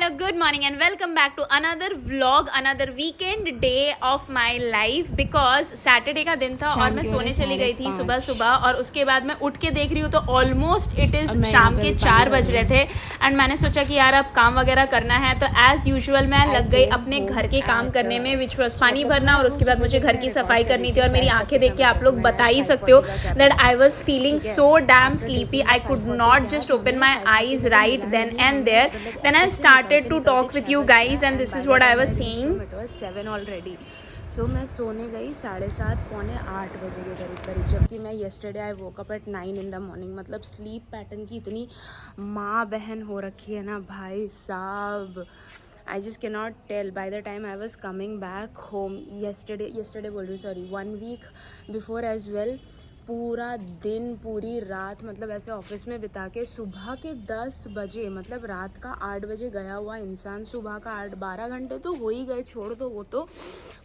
hello, good morning and welcome back to another vlog, another weekend day of my life because Saturday का दिन था और मैं सोने चली गई थी सुबह सुबह और उसके बाद मैं उठ के देख रही हूँ तो ऑलमोस्ट इट इज़ शाम के 4 बज रहे थे एंड मैंने सोचा कि यार अब काम वगैरह करना है तो एज़ यूजुअल मैं लग गई अपने घर के काम करने में विच वॉज पानी भरना और उसके बाद मुझे घर की सफाई करनी थी और मेरी आंखें देख के आप लोग बता ही सकते हो that I was feeling so damn sleepy I could not just open my eyes right then and there then I started to talk with you guys and this is what I was saying. It was 7 already. So मैं सोने गई 7:30 पौने 8 बजे के करीब जबकि मैं yesterday I woke up at 9 in the morning. मतलब स्लीप पैटर्न की इतनी माँ बहन हो रखी है ना भाई साहब. I just cannot tell. By the time I was coming back home yesterday बोल रही हूँ sorry 1 week before as well, पूरा दिन पूरी रात मतलब ऐसे ऑफिस में बिता के सुबह के 10 बजे मतलब रात का 8 बजे गया हुआ इंसान सुबह का 12 घंटे तो हो ही गए, छोड़ दो वो तो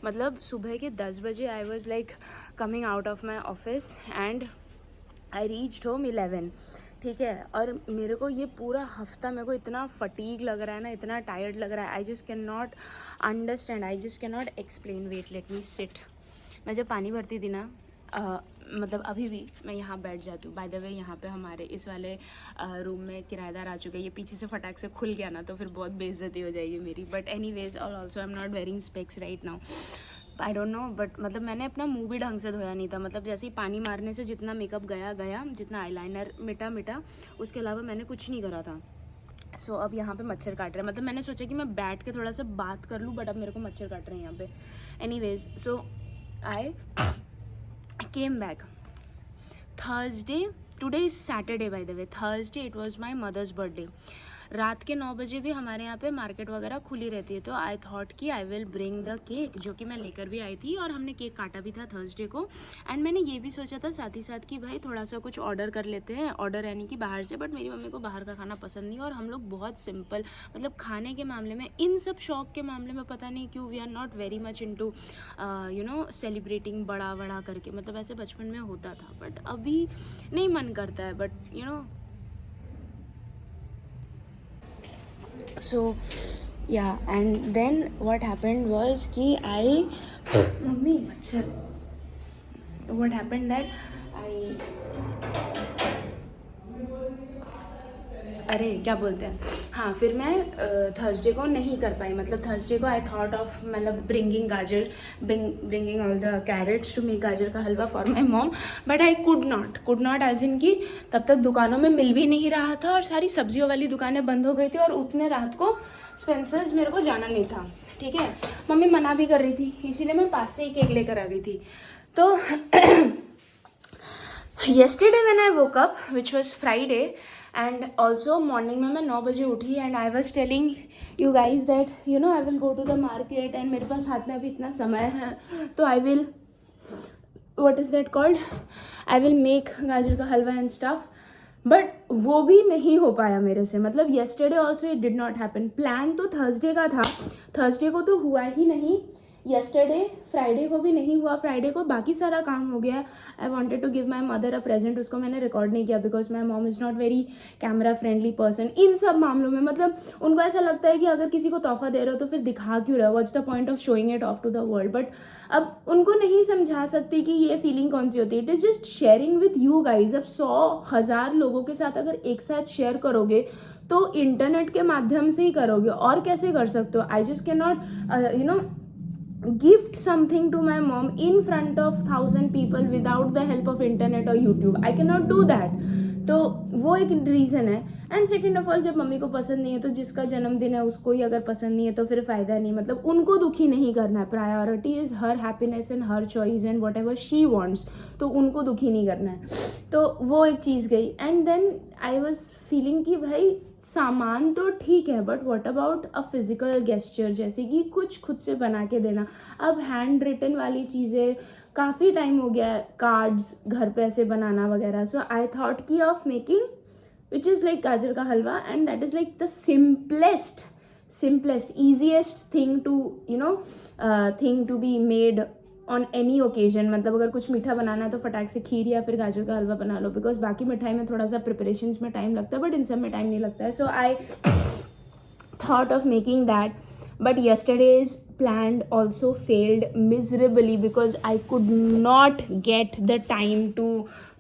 मतलब सुबह के 10 बजे I was like coming out of my office and I reached home 11. ठीक है, और मेरे को ये पूरा हफ्ता मेरे को इतना फटीग लग रहा है ना, इतना टायर्ड लग रहा है. I just can not understand, I just can not explain. Wait let me sit. मैं जब पानी भरती थी ना मतलब अभी भी मैं यहाँ बैठ जाती हूँ. बाय द वे यहाँ पे हमारे इस वाले रूम में किराएदार आ चुके हैं. ये पीछे से फटाक से खुल गया ना तो फिर बहुत बेइज्जती हो जाएगी मेरी. बट एनी वेज और also I am not wearing specs right now. I don't know but मतलब मैंने अपना मुंह भी ढंग से धोया नहीं था. मतलब जैसे ही पानी मारने से जितना मेकअप गया जितना आईलाइनर मिटा उसके अलावा मैंने कुछ नहीं करा था. सो अब यहाँ पे मच्छर काट रहे हैं. मतलब मैंने सोचा कि मैं बैठ के थोड़ा सा बात कर लूँ बट अब मेरे को मच्छर काट रहे हैं यहाँ पे. Any ways so I came back Thursday. Today is Saturday by the way. Thursday it was my mother's birthday. रात के 9 बजे भी हमारे यहाँ पे मार्केट वगैरह खुली रहती है तो आई थॉट कि I will bring the cake, जो कि मैं लेकर भी आई थी और हमने केक काटा भी था थर्सडे को. एंड मैंने ये भी सोचा था साथ ही साथ कि भाई थोड़ा सा कुछ ऑर्डर कर लेते हैं, ऑर्डर यानी कि बाहर से. बट मेरी मम्मी को बाहर का खाना पसंद नहीं और हम लोग बहुत सिंपल मतलब खाने के मामले में, इन सब शौक के मामले में पता नहीं क्यों we are not very much into you know celebrating बड़ा करके. मतलब ऐसे बचपन में होता था बट अभी नहीं मन करता है. But you know so yeah, and then what happened was कि मम्मी मच्छर. what happened that अरे क्या बोलते हैं, हाँ फिर मैं थर्सडे को नहीं कर पाई. मतलब थर्सडे को आई थॉट ऑफ मतलब bringing all the carrots to make gajar का halwa for my mom. But I could not as in कि तब तक दुकानों में मिल भी नहीं रहा था और सारी सब्जियों वाली दुकानें बंद हो गई थी और उतने रात को स्पेंसर्स मेरे को जाना नहीं था. ठीक है, मम्मी मना भी कर रही थी इसीलिए मैं पास से ही केक लेकर आ गई थी. तो yesterday when I woke up which was Friday and also morning में मैं 9 बजे उठी and I was telling you guys that you know I will go to the market and मेरे पास हाथ में अभी इतना समय है तो I will what is that called I will make गाजर का हलवा and stuff. बट वो भी नहीं हो पाया मेरे से. मतलब yesterday also it did not happen. Plan तो थर्सडे का था, थर्सडे को तो हुआ ही नहीं. yesterday फ्राइडे को भी नहीं हुआ. फ्राइडे को बाकी सारा काम हो गया. I wanted to give my mother a present, उसको मैंने रिकॉर्ड नहीं किया because my mom is not very camera friendly person in सब मामलों में. मतलब उनको ऐसा लगता है कि अगर किसी को तोहफा दे रहे हो तो फिर दिखा क्यों रहे हो, what's the point of showing it off to the world. But अब उनको नहीं समझा सकती कि ये फीलिंग कौन सी होती है. It is just sharing with you guys. अब 100,000 लोगों के साथ अगर एक साथ शेयर करोगे तो इंटरनेट के माध्यम से ही करोगे और कैसे कर सकते हो. आई just can not you know gift something to my mom in front of 1,000 people without the help of internet or YouTube. I cannot do that. तो वो एक रीज़न है. एंड सेकेंड ऑफ ऑल जब मम्मी को पसंद नहीं है तो जिसका जन्मदिन है उसको ही अगर पसंद नहीं है तो फिर फ़ायदा नहीं. मतलब उनको दुखी नहीं करना है. Priority is her happiness and her choice and what ever she wants. तो उनको दुखी नहीं करना है. तो वो एक चीज़ गई. And then I was feeling कि भाई सामान तो ठीक है but what about a physical gesture, जैसे कि कुछ खुद से बना के देना. अब हैंड रिटन वाली चीज़ें काफ़ी टाइम हो गया है, कार्ड्स घर पे ऐसे बनाना वगैरह. सो आई थॉट की of making which is like gajar का halwa and that is like the simplest easiest thing to be made on any occasion. मतलब अगर कुछ मीठा बनाना है तो फटाक से खीर या फिर गाजर का हलवा बना लो बिकॉज बाकी मिठाई में थोड़ा सा प्रिपरेशंस में टाइम लगता है बट इन सब में टाइम नहीं लगता है. सो आई thought of making that, but yesterday's plan also failed miserably because I could not get the time to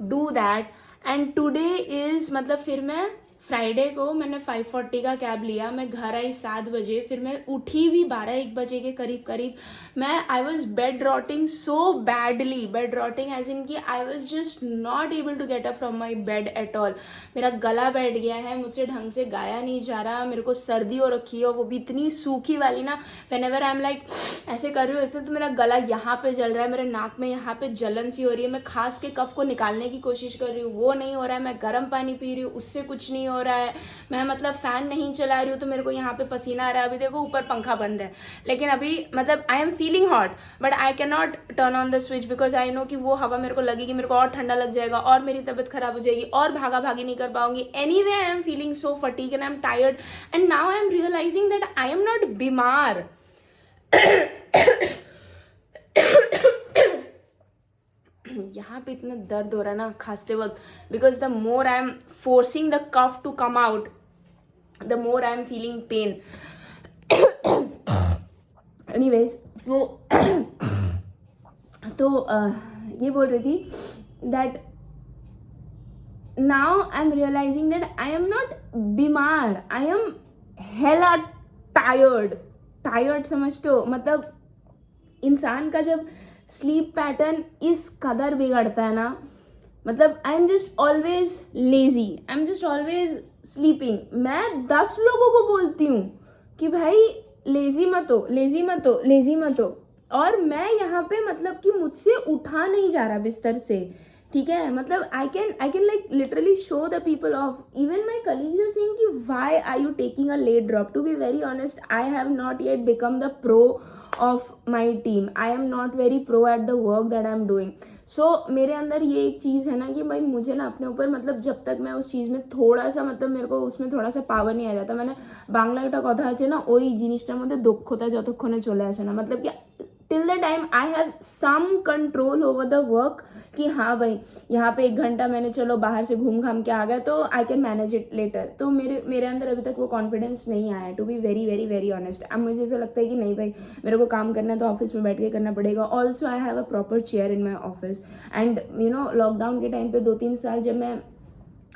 do that. And today is मतलब फिर मैं फ्राइडे को मैंने 5:40 का कैब लिया, मैं घर आई 7 बजे, फिर मैं उठी भी 12-1 बजे के करीब मैं I was bed rotting so badly, bed rotting as in कि I was just not able to get up from my bed at all. मेरा गला बैठ गया है, मुझसे ढंग से गाया नहीं जा रहा, मेरे को सर्दी हो रखी है और वो भी इतनी सूखी वाली ना. व्हेनेवर आई एम लाइक ऐसे कर रही हूँ ऐसे तो मेरा गला यहाँ पे जल रहा है, मेरे नाक में यहाँ पे जलन सी हो रही है, मैं खांस के कफ को निकालने की कोशिश कर रही हूँ, वो नहीं हो रहा है. मैं गर्म पानी पी रही हूँ, उससे कुछ नहीं हो रहा है. मैं मतलब फैन नहीं चला रही हूँ तो मेरे को यहाँ पे पसीना आ रहा है. अभी देखो ऊपर पंखा बंद है, लेकिन अभी मतलब I am feeling hot but I can not turn on the switch because I know कि वो हवा मेरे को लगेगी, मेरे को और ठंडा लग जाएगा और मेरी तबीयत खराब हो जाएगी और भागा भागी नहीं कर पाऊंगी. Anyway I am feeling so fatigue and I am tired and now I am realising that I am not बीमार. यहाँ पे इतना दर्द हो रहा है ना खांसते वक्त because the more I am forcing the cough to come out the more I am feeling pain. Anyways तो ये बोल रही थी that now I am realising that I am not बीमार, आई एम हेला टायर्ड समझते हो. मतलब इंसान का जब स्लीप पैटर्न इस कदर बिगड़ता है ना, मतलब I am just always lazy, I am just always sleeping. मैं 10 लोगों को बोलती हूँ कि भाई लेजी मत हो और मैं यहाँ पे मतलब कि मुझसे उठा नहीं जा रहा बिस्तर से, ठीक है. मतलब I can like literally show the people of, even my colleagues are saying कि why are you taking a late drop. To be very honest I have not yet become the pro of my team. I am not very pro at the work that I am doing. So मेरे अंदर ये एक चीज़ है ना कि भाई मुझे ना अपने ऊपर मतलब जब तक मैं उस चीज़ में थोड़ा सा मतलब मेरे को उसमें थोड़ा सा पावर नहीं आ जाता. मैंने बांग्ला একটা কথা আছে না, ওই জিনিসটার মধ্যে দক্ষতা যতক্ষণে চলে আসে না, मतलब कि till the time I have some control over the work कि हाँ भाई यहाँ पे 1 घंटा मैंने चलो बाहर से घूम घाम के आ गया तो I can manage it later. तो मेरे अंदर अभी तक वो कॉन्फिडेंस नहीं आया to be very very very honest. अब मुझे ऐसा लगता है कि नहीं भाई मेरे को काम करना है तो ऑफिस में बैठ के करना पड़ेगा. Also I have a proper chair in my office and you know lockdown के टाइम पे 2-3 साल जब मैं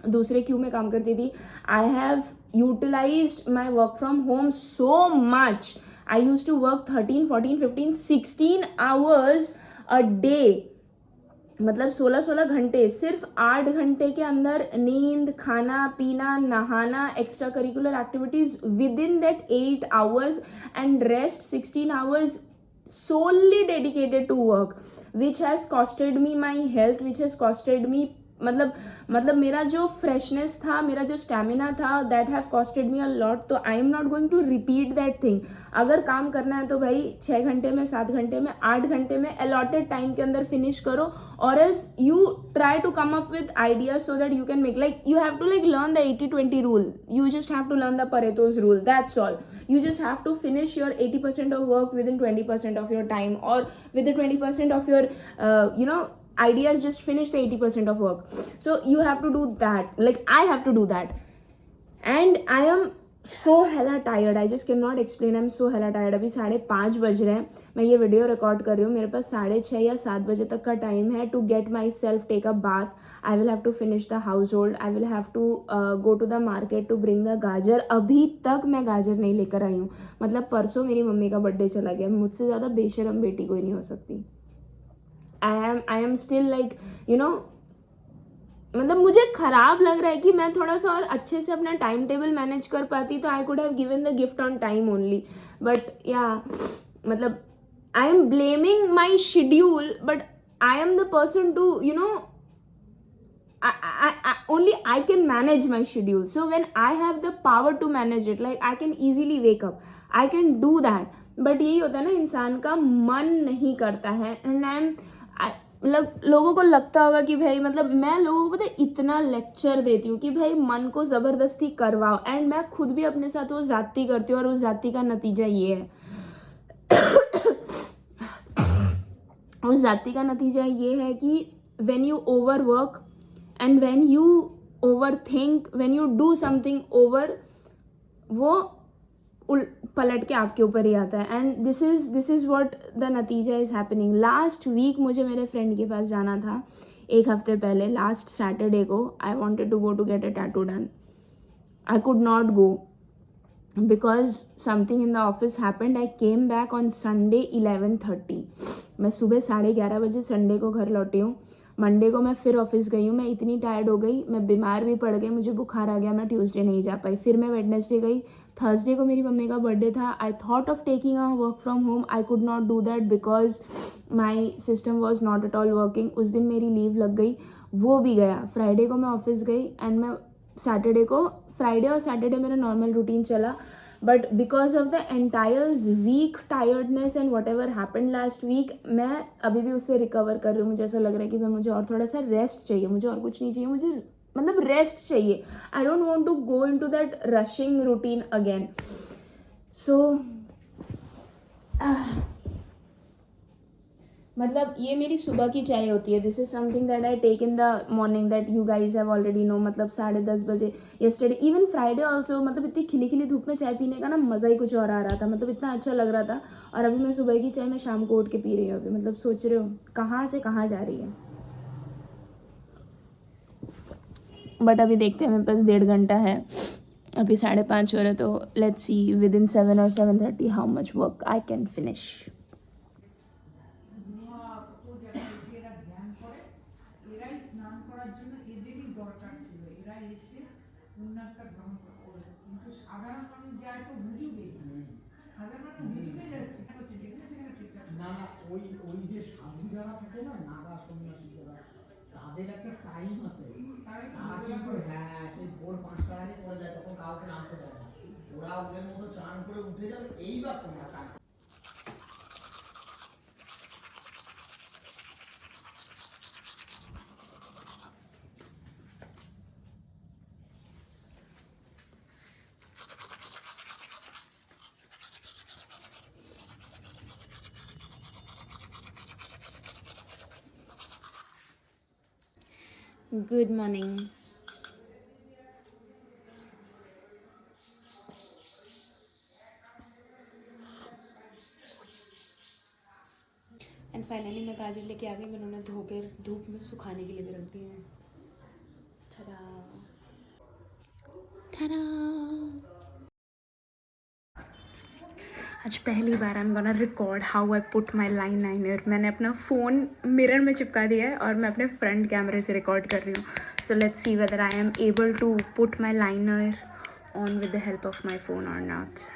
दूसरे क्यू में काम करती थी I have utilised my work from home so much. I used to work 13, 14, 15, 16 hours a day. मतलब 16 घंटे, सिर्फ 8 घंटे के अंदर नींद, खाना पीना, नहाना, extra curricular activities with in that 8 hours and rest 16 hours solely dedicated to work, which has costed me my health, which has costed me मतलब मेरा जो फ्रेशनेस था, मेरा जो स्टैमिना था, that have costed me a lot. तो I am not going to repeat that thing. अगर काम करना है तो भाई 6 घंटे में, 7 घंटे में, 8 घंटे में अलॉटेड टाइम के अंदर फिनिश करो और else you try to come up with ideas so that you can make like you have to like learn the 80-20 rule. You just have to learn the Pareto's rule. That's all. You just have to finish your 80% of work within 20% of your time, or with the 20% of your ideas, just finish the 80% of work. So you have to do that, like I have to do that, and I am so hella tired. I just cannot explain. I'm so hella tired. अभी 5:30 बज रहे हैं, मैं ये video record कर रही हूँ, मेरे पास 6:30 या 7 बजे तक का टाइम है to get myself take a bath. I will have to finish the household. I will have to go to the market to bring the गाजर. अभी तक मैं गाजर नहीं लेकर आई हूँ. मतलब परसों मेरी मम्मी का बर्थडे चला गया. मुझसे ज़्यादा बेशरम बेटी कोई नहीं हो सकती. I am still like मतलब मुझे खराब लग रहा है कि मैं थोड़ा सा और अच्छे से अपना टाइम टेबल मैनेज कर पाती तो I could have given the gift on time only. But या मतलब I am blaming my schedule but I am the person to only I can manage my schedule. So when I have the power to manage it, like I can easily wake up, I can do that. But यही होता है ना, इंसान का मन नहीं करता है. एंड मतलब लोगों को लगता होगा कि भाई मतलब मैं लोगों को पता है इतना लेक्चर देती हूँ कि भाई मन को ज़बरदस्ती करवाओ, एंड मैं खुद भी अपने साथ वो ज़्यादती करती हूँ और उस ज़्यादती का नतीजा ये है उस ज़्यादती का नतीजा ये है कि when you overwork and when you overthink, when you do something over, वो पलट के आपके ऊपर ही आता है. And this is what the नतीजा इज़ हैपनिंग. लास्ट वीक मुझे मेरे फ्रेंड के पास जाना था, एक हफ्ते पहले, लास्ट सैटरडे को. I wanted to go to get a tattoo done. I could not go because something in the office happened. I came back on Sunday 11:30. मैं सुबह 11:30 बजे संडे को घर लौटी हूँ. मंडे को मैं फिर ऑफिस गई हूँ. मैं इतनी टायर्ड हो गई, मैं बीमार भी पड़ गई, मुझे बुखार आ गया, मैं ट्यूसडे नहीं जा पाई. फिर मैं वेडनेसडे गई. थर्सडे को मेरी मम्मी का बर्थडे था. आई thought of taking a work from home. I could not do that because my system was not at all working. उस दिन मेरी लीव लग गई, वो भी गया. फ्राइडे को मैं ऑफिस गई एंड मैं सैटरडे को, फ्राइडे और सैटरडे मेरा नॉर्मल रूटीन चला. But because of the entire week tiredness and whatever happen last week, मैं अभी भी उससे रिकवर कर रही हूँ. मुझे ऐसा लग रहा है कि भाई मुझे और थोड़ा सा रेस्ट चाहिए, मुझे और कुछ नहीं चाहिए, मुझे मतलब रेस्ट चाहिए. I don't want to go into that rushing routine again. So मतलब ये मेरी सुबह की चाय होती है. This is something that I take in the morning that you guys have already know. मतलब 10:30 बजे येस्टरडे, इवन फ्राइडे ऑल्सो. मतलब इतनी खिली खिली धूप में चाय पीने का ना मज़ा ही कुछ और आ रहा था. मतलब इतना अच्छा लग रहा था. और अभी मैं सुबह की चाय मैं शाम को उठ के पी रही हूँ. अभी मतलब सोच रहे हो कहाँ से कहाँ जा रही है. बट अभी देखते हैं, मेरे पास 1.5 घंटा है. अभी 5:30 हो रहे, तो लेट्स सी विद इन 7 और 7:30 how much work I can finish. না না, ওই ওই যে সাধু যারা থাকে না, নাগা সন্ন্যাসী যারা, তাদের একটা টাইম আছে. তারা কিন্তু হ্যাঁ সেই ভোর 5টার আগে করে যায়, তখন কাউকে নামতে দেয় না. ওরা ওদের মতো চান করে উঠে যাবে, এইবার তোমরা চান. Good morning. एंड फाइनली मैं काजल लेके आ गई. मैंने उन्हें धोकर धूप में सुखाने के लिए भी रख दिए हैं. आज पहली बार I am gonna record how I put my liner. मैंने अपना फ़ोन मिरर में चिपका दिया है और मैं अपने फ्रंट कैमरे से रिकॉर्ड कर रही हूँ. So let's see whether I am able to put my liner on with the help of my phone और नॉट.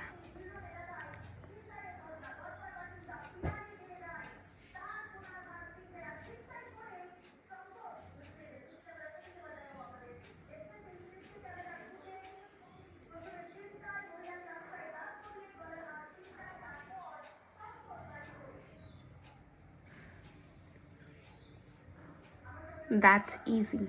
That's easy.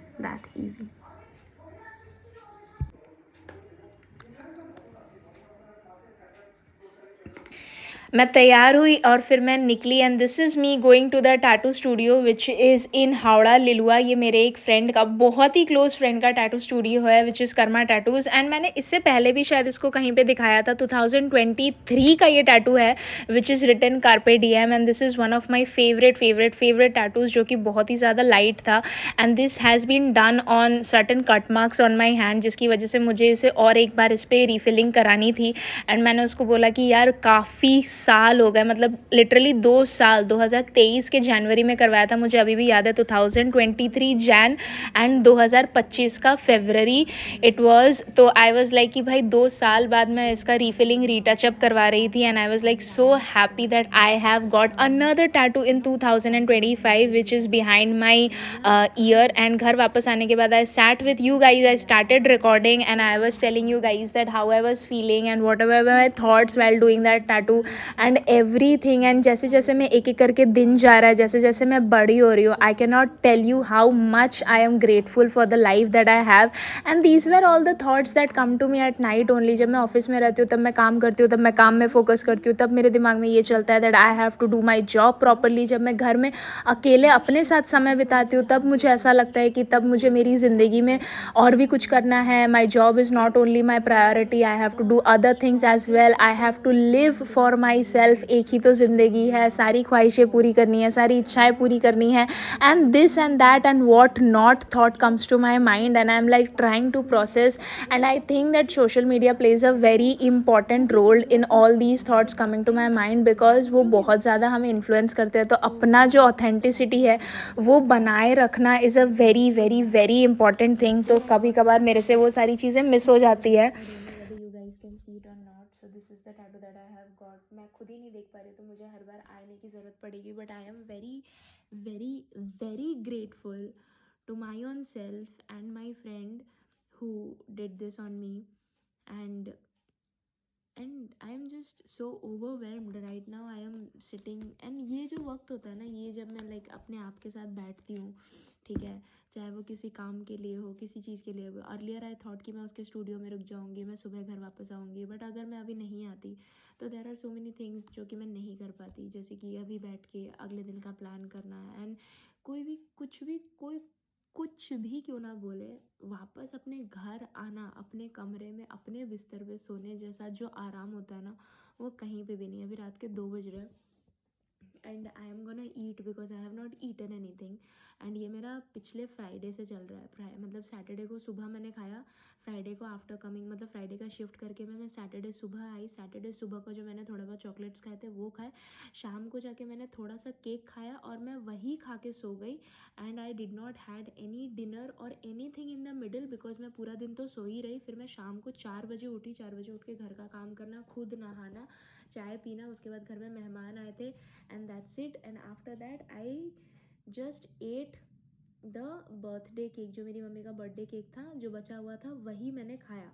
मैं तैयार हुई और फिर मैं निकली. And this is me going to the tattoo studio which is in Howrah Liluah. ये मेरे एक फ्रेंड का, बहुत ही क्लोज फ्रेंड का टैटू स्टूडियो है which is Karma tattoos. And मैंने इससे पहले भी शायद इसको कहीं पे दिखाया था. 2023 का ये टैटू है which is written carpe diem. And this is one of my favourite tattoos, जो कि बहुत ही ज़्यादा लाइट था. And this has been done on certain cut marks on my hand, जिसकी वजह से मुझे इसे और एक बार इस पर रिफिलिंग करानी थी. एंड मैंने उसको बोला कि यार काफ़ी साल हो गए, मतलब लिटरली 2 साल. 2023 के जनवरी में करवाया था, मुझे अभी भी याद है. 2023 जैन एंड 2025 का फेबररी इट वाज. तो आई वाज लाइक कि भाई 2 साल बाद मैं इसका रीफिलिंग रीटचअप करवा रही थी. And I was like so happy that I have got another tattoo in 2025 which is behind my year. And घर वापस आने के बाद I sat with you guys, I started recording and I was telling you guys that how I was feeling and what ever my thoughts while doing that tattoo. And everything. And जैसे जैसे मैं एक एक करके दिन जा रहा है, जैसे जैसे मैं बड़ी हो रही हूँ, I can not tell you how much I am grateful for the life that I have. And these were all the thoughts that come to me at night only. जब मैं ऑफिस में रहती हूँ तब मैं काम करती हूँ, तब मैं काम में फोकस करती हूँ, तब मेरे दिमाग में ये चलता है that I have to do my job properly. जब मैं घर में अकेले अपने साथ समय बिताती हूँ तब मुझे ऐसा लगता है कि तब मुझे मेरी ज़िंदगी में और भी कुछ करना है। My job is not only my priority, I have to do other things as well, I have to live for my self. एक ही तो ज़िंदगी है, सारी ख्वाहिशें पूरी करनी है, सारी इच्छाएं पूरी करनी है, and this and that and what not thought comes to my mind and I am like trying to process. And I think that social media plays a very important role in all these thoughts coming to my mind, because वो बहुत ज़्यादा हमें influence करते हैं। तो अपना जो authenticity है वो बनाए रखना is a very very very important thing. तो कभी कभार मेरे से वो सारी चीज़ें मिस हो जाती है। You guys can see it or not, so this is the tattoo that I have got. मैं खुद ही नहीं देख पा रही तो मुझे हर बार आने की ज़रूरत पड़ेगी, but I am very very very grateful to my own self and my friend who did this on me. And I am just so overwhelmed right now. I am sitting and ये जो वक्त होता है ना, ये जब मैं like अपने आप के साथ बैठती हूँ, ठीक है, चाहे वो किसी काम के लिए हो, किसी चीज़ के लिए हो। अर्लियर आई थॉट कि मैं उसके स्टूडियो में रुक जाऊँगी, मैं सुबह घर वापस आऊँगी, बट अगर मैं अभी नहीं आती तो there are so many things जो कि मैं नहीं कर पाती, जैसे कि अभी बैठ के अगले दिन का प्लान करना। एंड कोई भी कुछ भी कोई कुछ भी क्यों ना बोले, वापस अपने घर आना, अपने कमरे में अपने बिस्तर पे सोने जैसा जो आराम होता है ना, वो कहीं पे भी नहीं। अभी रात के 2 बज रहे हैं and I am gonna eat because I have not eaten anything. एंड ये मेरा पिछले फ्राइडे से चल रहा है, मतलब सैटरडे को सुबह मैंने खाया, फ्राइडे को आफ्टर कमिंग, मतलब फ्राइडे का शिफ्ट करके मैं सैटरडे सुबह आई। सैटरडे सुबह को जो मैंने थोड़ा बहुत चॉकलेट्स खाए थे वो खाए, शाम को जाके मैंने थोड़ा सा केक खाया और मैं वही खा के सो गई। And I did not had any dinner or anything in the middle, because मैं पूरा दिन तो सो ही रही। फिर मैं शाम को 4 बजे उठी, 4 बजे उठ के घर का काम करना, खुद नहाना, चाय पीना, उसके बाद घर में मेहमान आए थे, and that's it. And after that I just at the birthday cake, जो मेरी मम्मी का बर्थडे केक था जो बचा हुआ था, वही मैंने खाया।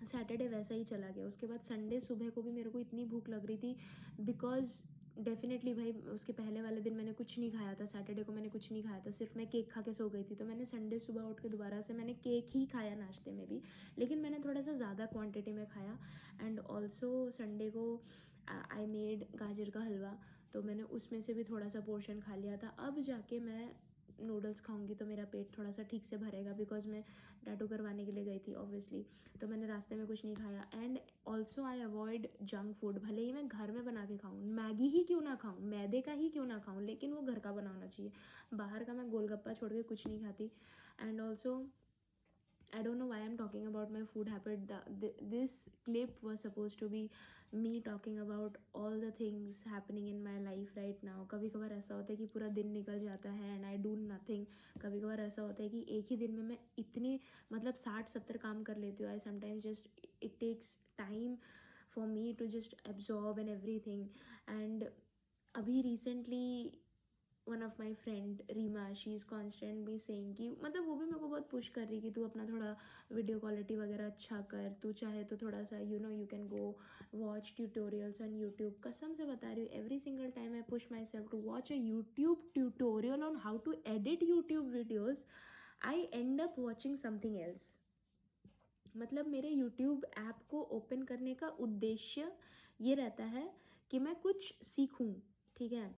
सैटरडे वैसा ही चला गया। उसके बाद संडे सुबह को भी मेरे को इतनी भूख लग रही थी, बिकॉज डेफिनेटली भाई उसके पहले वाले दिन मैंने कुछ नहीं खाया था, सैटरडे को मैंने कुछ नहीं खाया था, सिर्फ मैं केक खा के सो गई थी। तो मैंने संडे सुबह उठ के दोबारा से मैंने केक ही खाया नाश्ते में भी, लेकिन मैंने थोड़ा सा ज़्यादा क्वांटिटी में खाया। एंड ऑल्सो संडे को आई मेड गाजर का हलवा, तो मैंने उसमें से भी थोड़ा सा पोर्शन खा लिया था। अब जाके मैं नूडल्स खाऊंगी तो मेरा पेट थोड़ा सा ठीक से भरेगा, बिकॉज मैं टैटू करवाने के लिए गई थी ऑब्वियसली, तो मैंने रास्ते में कुछ नहीं खाया। And also I avoid junk food, भले ही मैं घर में बना के खाऊँ, मैगी ही क्यों ना खाऊँ, मैदे का ही क्यों ना खाऊँ, लेकिन वो घर का बना होना चाहिए। बाहर का मैं गोलगप्पा छोड़ के कुछ नहीं खाती। And also I don't know why I'm talking about my food habit. This clip was supposed to be me talking about all the things happening in my life right now. कभी कभार ऐसा होता है कि पूरा दिन निकल जाता है and I do nothing. कभी कभार ऐसा होता है कि एक ही दिन में मैं इतने मतलब 60-70 काम कर लेती हूँ. I sometimes just it takes time for me to just absorb and everything. And अभी recently one of my friend Reema, she is constantly saying कि मतलब वो भी मेरे को बहुत पुश कर रही कि तू अपना थोड़ा वीडियो क्वालिटी वगैरह अच्छा कर, तू चाहे तो थोड़ा सा you can go watch tutorials on YouTube. कसम से बता रही हूँ, every single time I push my self to watch a YouTube tutorial on how to edit YouTube videos, I end up watching something else. मतलब मेरे YouTube app को open करने का उद्देश्य ये रहता है कि मैं कुछ सीखूं, ठीक है।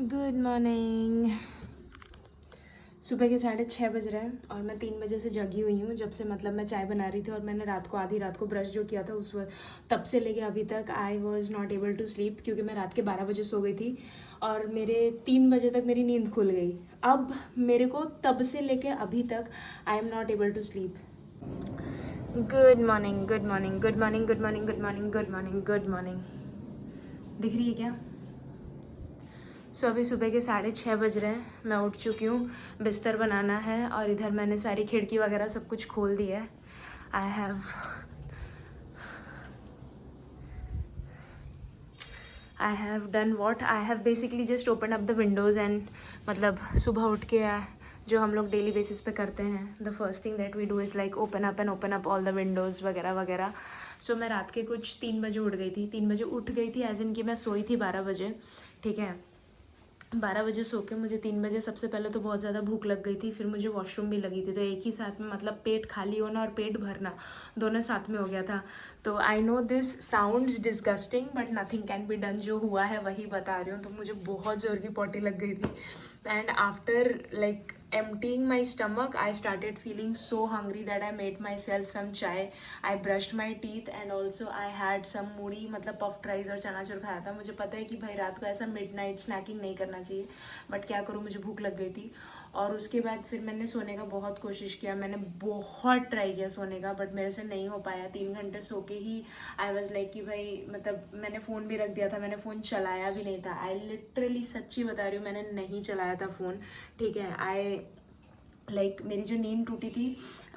Good morning. सुबह के 6:30 बज रहे हैं और मैं 3 बजे से जगी हुई हूँ। जब से मतलब मैं चाय बना रही थी और मैंने रात को आधी रात को ब्रश जो किया था उस वक्त तब से लेके अभी तक I was not able to sleep, क्योंकि मैं रात के 12 बजे सो गई थी और मेरे 3 बजे तक मेरी नींद खुल गई। अब मेरे को तब से लेके अभी तक I am not able to sleep. Good morning, good morning, good morning, good morning, good morning, good morning, good morning. दिख रही है क्या? सो अभी सुबह के 6:30 बज रहे हैं। मैं उठ चुकी हूँ, बिस्तर बनाना है और इधर मैंने सारी खिड़की वगैरह सब कुछ खोल दिया है। I have done what I have basically just open up the Windows and मतलब सुबह उठ के जो हम लोग डेली बेसिस पे करते हैं, the first thing that we do is like open up all the windows वगैरह वगैरह। सो मैं रात के कुछ 3 बजे उठ गई थी। 3 बजे उठ गई थी एज इन कि मैं सोई थी 12 बजे, ठीक है। 12 बजे सो के मुझे 3 बजे सबसे पहले तो बहुत ज़्यादा भूख लग गई थी, फिर मुझे वॉशरूम भी लगी थी। तो एक ही साथ में मतलब पेट खाली होना और पेट भरना दोनों साथ में हो गया था। तो I know this sounds disgusting but nothing can be done. जो हुआ है वही बता रही हूँ। तो मुझे बहुत ज़ोर की पॉटी लग गई थी and after like emptying my stomach I started feeling so hungry that I made myself some chai. I brushed my teeth and also I had some मूढ़ी मतलब puffed rice और चनाचूर खाया था। मुझे पता है कि भाई रात को ऐसा midnight snacking नहीं करना चाहिए, बट क्या करूँ, मुझे भूख लग गई थी। और उसके बाद फिर मैंने सोने का बहुत कोशिश किया, मैंने बहुत ट्राई किया सोने का, बट मेरे से नहीं हो पाया। 3 घंटे सो के ही आई वॉज लाइक कि भाई मतलब मैंने फ़ोन भी रख दिया था, मैंने फ़ोन चलाया भी नहीं था। आई लिटरली सच्ची बता रही हूँ, मैंने नहीं चलाया था फ़ोन, ठीक है। लाइक मेरी जो नींद टूटी थी,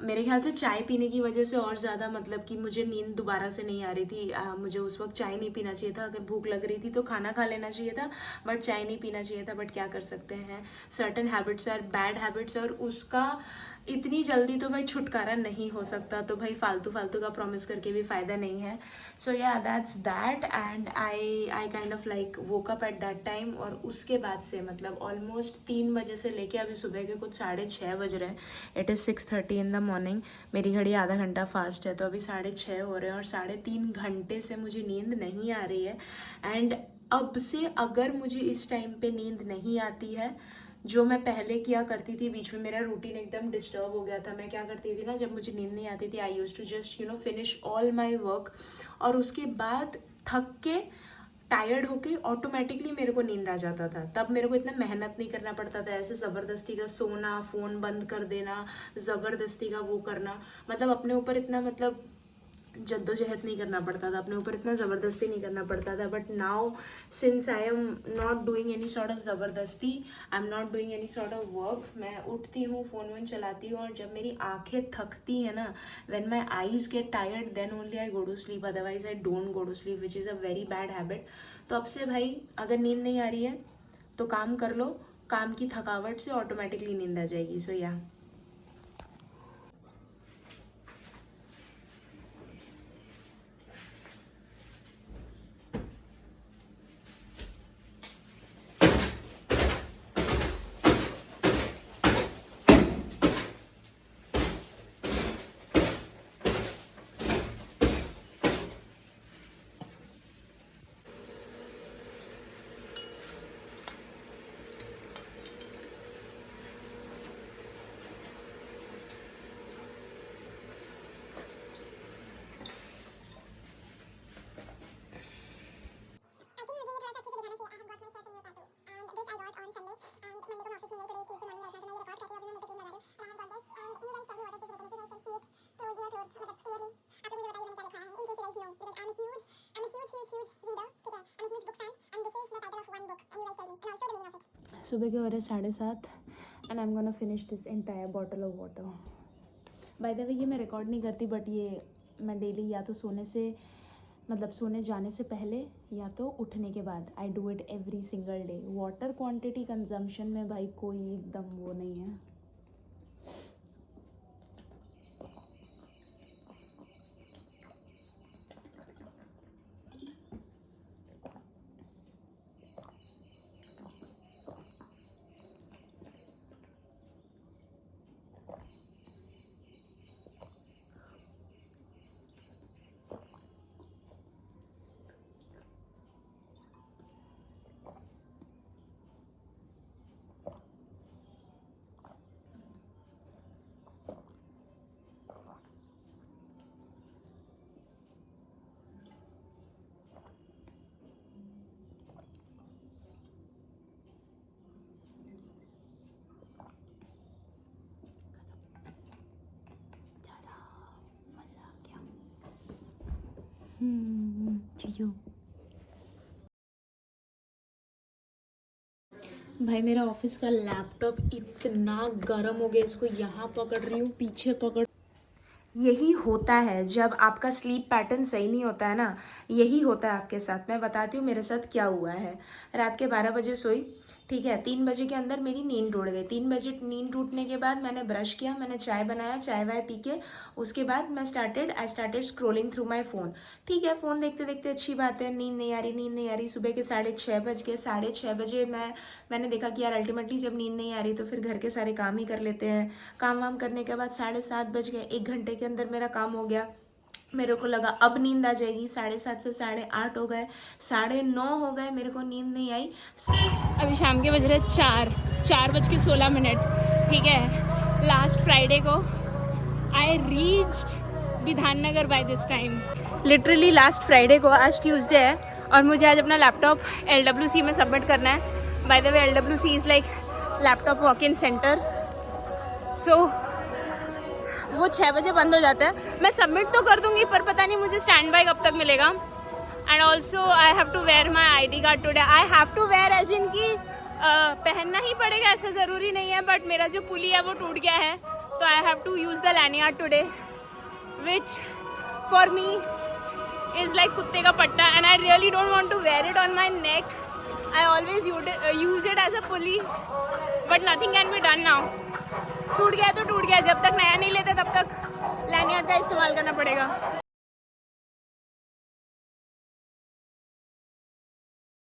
मेरे ख्याल से चाय पीने की वजह से और ज़्यादा मतलब कि मुझे नींद दोबारा से नहीं आ रही थी। मुझे उस वक्त चाय नहीं पीना चाहिए था। अगर भूख लग रही थी तो खाना खा लेना चाहिए था, बट चाय नहीं पीना चाहिए था। बट क्या कर सकते हैं, certain habits are bad habits और उसका इतनी जल्दी तो भाई छुटकारा नहीं हो सकता। तो भाई फालतू का प्रॉमिस करके भी फ़ायदा नहीं है। सो या that's that and I kind of like woke up at that time. और उसके बाद से मतलब ऑलमोस्ट 3 बजे से लेके अभी सुबह के कुछ 6:30 बज रहे हैं। It is 6:30 in the morning. मेरी घड़ी आधा घंटा फास्ट है, तो अभी 6:30 हो रहे हैं और 3.5 घंटे से मुझे नींद नहीं आ रही है। एंड अब से अगर मुझे इस टाइम पे नींद नहीं आती है, जो मैं पहले किया करती थी, बीच में मेरा रूटीन एकदम डिस्टर्ब हो गया था। मैं क्या करती थी ना, जब मुझे नींद नहीं आती थी, I use to just finish all my work और उसके बाद थक के टायर्ड होके ऑटोमेटिकली मेरे को नींद आ जाता था। तब मेरे को इतना मेहनत नहीं करना पड़ता था, ऐसे ज़बरदस्ती का सोना, फ़ोन बंद कर देना, ज़बरदस्ती का वो करना, मतलब अपने ऊपर इतना मतलब जद्दोजहद नहीं करना पड़ता था, अपने ऊपर इतना ज़बरदस्ती नहीं करना पड़ता था। But now since I am not doing any sort of ज़बरदस्ती, I am not doing any sort of work, मैं उठती हूँ, फ़ोन वोन चलाती हूँ और जब मेरी आंखें थकती हैं ना, when my eyes get tired then only I go to sleep, otherwise I don't go to sleep, which is a very bad habit. तो अब से भाई अगर नींद नहीं आ रही है तो काम कर लो, काम की थकावट से ऑटोमेटिकली नींद आ जाएगी। सो या सुबह के हो रहे 7:30 and I am gonna finish this entire bottle of water. Bye the वे ये मैं रिकॉर्ड नहीं करती, बट ये मैं डेली या तो सोने से मतलब सोने जाने से पहले या तो उठने के बाद I do it every single day. Water quantity consumption में भाई कोई एकदम वो नहीं है। चीजू। भाई मेरा ऑफिस का लैपटॉप इतना गर्म हो गया, इसको यहाँ पकड़ रही हूँ, पीछे पकड़। यही होता है जब आपका स्लीप पैटर्न सही नहीं होता है ना, यही होता है आपके साथ। मैं बताती हूँ मेरे साथ क्या हुआ है। रात के 12 बजे सोई, ठीक है, 3 बजे के अंदर मेरी नींद टूट गई। 3 बजे नींद टूटने के बाद मैंने ब्रश किया, मैंने चाय बनाया, चाय वाय पी के उसके बाद मैं I started scrolling through my phone. ठीक है, फ़ोन देखते देखते अच्छी बात है, नींद नहीं आ रही। सुबह के 6:30 बज गए। 6:30 बजे मैंने देखा कि यार अल्टीमेटली जब नींद नहीं आ रही तो फिर घर के सारे काम ही कर लेते हैं। काम वाम करने के बाद 7:30 बज गए। 1 घंटे के अंदर मेरा काम हो गया। मेरे को लगा अब नींद आ जाएगी। 7:30 से 8:30 हो गए, 9:30 हो गए, मेरे को नींद नहीं आई। अभी शाम के बज रहे 4:16, ठीक है। लास्ट फ्राइडे को I reached Bidhannagar by this time. Literally last Friday को, आज ट्यूसडे है और मुझे आज अपना लैपटॉप LWC में सबमिट करना है। By the way LWC is like laptop walk in centre. सो वो 6 बजे बंद हो जाता है। मैं सबमिट तो कर दूंगी पर पता नहीं मुझे स्टैंड बाय कब तक मिलेगा। And also I have to wear my ID card today. I have to wear as in की पहनना ही पड़ेगा, ऐसा ज़रूरी नहीं है, बट मेरा जो पुली है वो टूट गया है तो I have to use the lanyard today, which for me is like कुत्ते का पट्टा। And I really don't want to wear it on my neck. I always use it as a pulley, but nothing can be done now. टूट गया तो टूट गया, जब तक नया नहीं लेते तब तक लैनियार्ड का इस्तेमाल करना पड़ेगा।